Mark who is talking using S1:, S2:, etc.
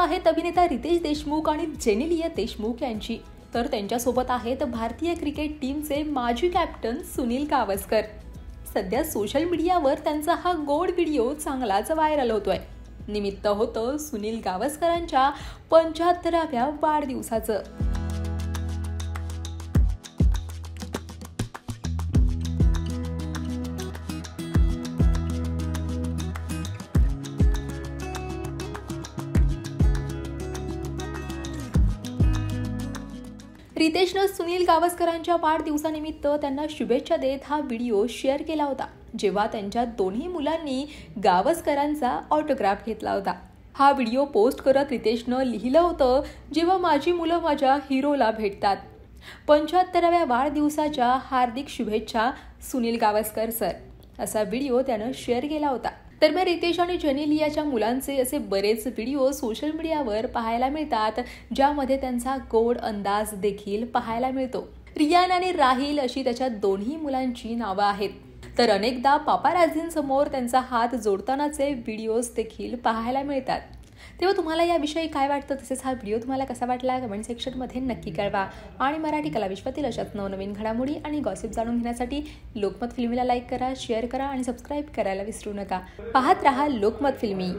S1: आहेत अभिनेता रितेश देशमुख आणि जेनेलिया देशमुख यांची. तर त्यांच्यासोबत आहेत भारतीय क्रिकेट टीमचे माजी कॅप्टन सुनील गावस्कर. सध्या सोशल मीडियावर त्यांचा हा गोड व्हिडिओ चांगलाच व्हायरल होतोय. निमित्त होतं सुनील गावस्करांच्या 75व्या वाढदिवसाचं. रितेशनं सुनील गावस्करांच्या वाढदिवसानिमित्त त्यांना शुभेच्छा देत हा व्हिडिओ शेअर केला होता, जेव्हा त्यांच्या दोन्ही मुलांनी गावस्करांचा ऑटोग्राफ घेतला होता. हा व्हिडिओ पोस्ट करत रितेशनं लिहिलं होतं, जेव्हा माझी मुलं माझ्या हिरोला भेटतात. 75व्या वाढदिवसाच्या हार्दिक शुभेच्छा सुनील गावस्कर सर, असा व्हिडिओ त्यानं शेअर केला होता. तर मग रितेश आणि जेनेलियाच्या मुलांचे असे बरेच व्हिडिओ सोशल मीडियावर पाहायला मिळतात, ज्यामध्ये त्यांचा गोड अंदाज देखील पाहायला मिळतो. रियान आणि राहिल अशी त्याच्या दोन्ही मुलांची नावं आहेत. तर अनेकदा पापाराझींसमोर त्यांचा हात जोडतानाचे व्हिडिओज देखील पाहायला मिळतात. तेव्हा तुम्हाला याविषयी काय वाटतं, तसेच हा व्हिडिओ तुम्हाला कसा वाटला कमेंट सेक्शनमध्ये नक्की कळवा. आणि मराठी कलाविश्वातील अशाच नवनवीन घडामोडी आणि गॉसिप जाणून घेण्यासाठी लोकमत फिल्मीला लाईक करा, शेअर करा आणि सबस्क्राईब करायला विसरू नका. पाहत रहा लोकमत फिल्मी.